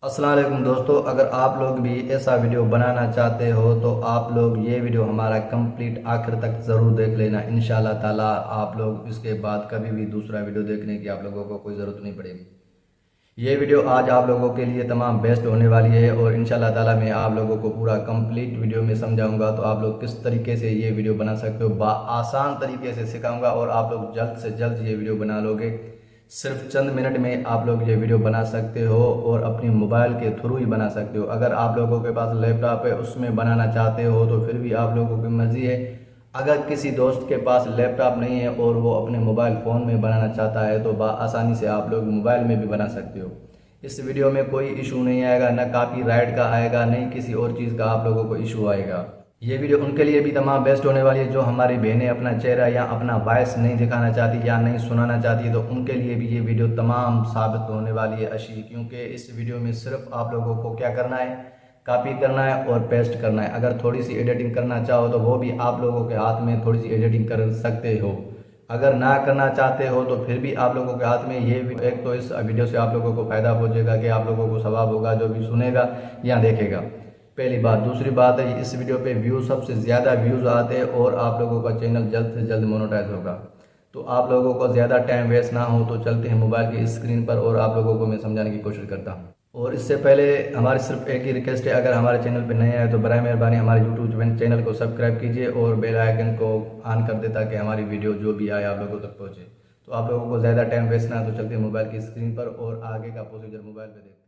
अस्सलाम वालेकुम दोस्तों, अगर आप लोग भी ऐसा वीडियो बनाना चाहते हो तो आप लोग ये वीडियो हमारा कंप्लीट आखिर तक ज़रूर देख लेना। इंशाल्लाह ताला आप लोग इसके बाद कभी भी दूसरा वीडियो देखने की आप लोगों को कोई ज़रूरत नहीं पड़ेगी। ये वीडियो आज आप लोगों के लिए तमाम बेस्ट होने वाली है और इंशाल्लाह ताला मैं आप लोगों को पूरा कंप्लीट वीडियो में समझाऊंगा तो आप लोग किस तरीके से ये वीडियो बना सकते हो। आसान तरीके से सिखाऊंगा और आप लोग जल्द से जल्द ये वीडियो बना लोगे। सिर्फ चंद मिनट में आप लोग ये वीडियो बना सकते हो और अपनी मोबाइल के थ्रू ही बना सकते हो। अगर आप लोगों के पास लैपटॉप है उसमें बनाना चाहते हो तो फिर भी आप लोगों की मर्जी है। अगर किसी दोस्त के पास लैपटॉप नहीं है और वो अपने मोबाइल फ़ोन में बनाना चाहता है तो आसानी से आप लोग मोबाइल में भी बना सकते हो। इस वीडियो में कोई इशू नहीं आएगा, ना कॉपीराइट का आएगा, नहीं किसी और चीज़ का आप लोगों को इशू आएगा। ये वीडियो उनके लिए भी तमाम बेस्ट होने वाली है जो हमारी बहनें अपना चेहरा या अपना वॉइस नहीं दिखाना चाहती या नहीं सुनाना चाहती, तो उनके लिए भी ये वीडियो तमाम साबित होने वाली है अच्छी। क्योंकि इस वीडियो में सिर्फ आप लोगों को क्या करना है, कॉपी करना है और पेस्ट करना है। अगर थोड़ी सी एडिटिंग करना चाहो तो वो भी आप लोगों के हाथ में थोड़ी सी एडिटिंग कर सकते हो। अगर ना करना चाहते हो तो फिर भी आप लोगों के हाथ में ये एक तो इस वीडियो से आप लोगों को फ़ायदा पहुंचेगा कि आप लोगों को सवाब होगा जो भी सुनेगा या देखेगा। पहली बात। दूसरी बात है, इस वीडियो पे व्यूज़ सबसे ज़्यादा व्यूज़ आते हैं और आप लोगों का चैनल जल्द से जल्द मोनेटाइज होगा। तो आप लोगों को ज़्यादा टाइम वेस्ट ना हो तो चलते हैं मोबाइल की स्क्रीन पर और आप लोगों को मैं समझाने की कोशिश करता हूँ। और इससे पहले हमारी सिर्फ एक ही रिक्वेस्ट है, अगर हमारे चैनल पर नए आए तो बराए मेहरबानी हमारे यूट्यूब चैनल को सब्सक्राइब कीजिए और बेल आइकन को ऑन कर दे ताकि हमारी वीडियो जो भी आए आप लोगों तक पहुँचे। तो आप लोगों को ज़्यादा टाइम वेस्ट ना हो तो चलते हैं मोबाइल की स्क्रीन पर और आगे का प्रोसीजर मोबाइल पर देखते हैं।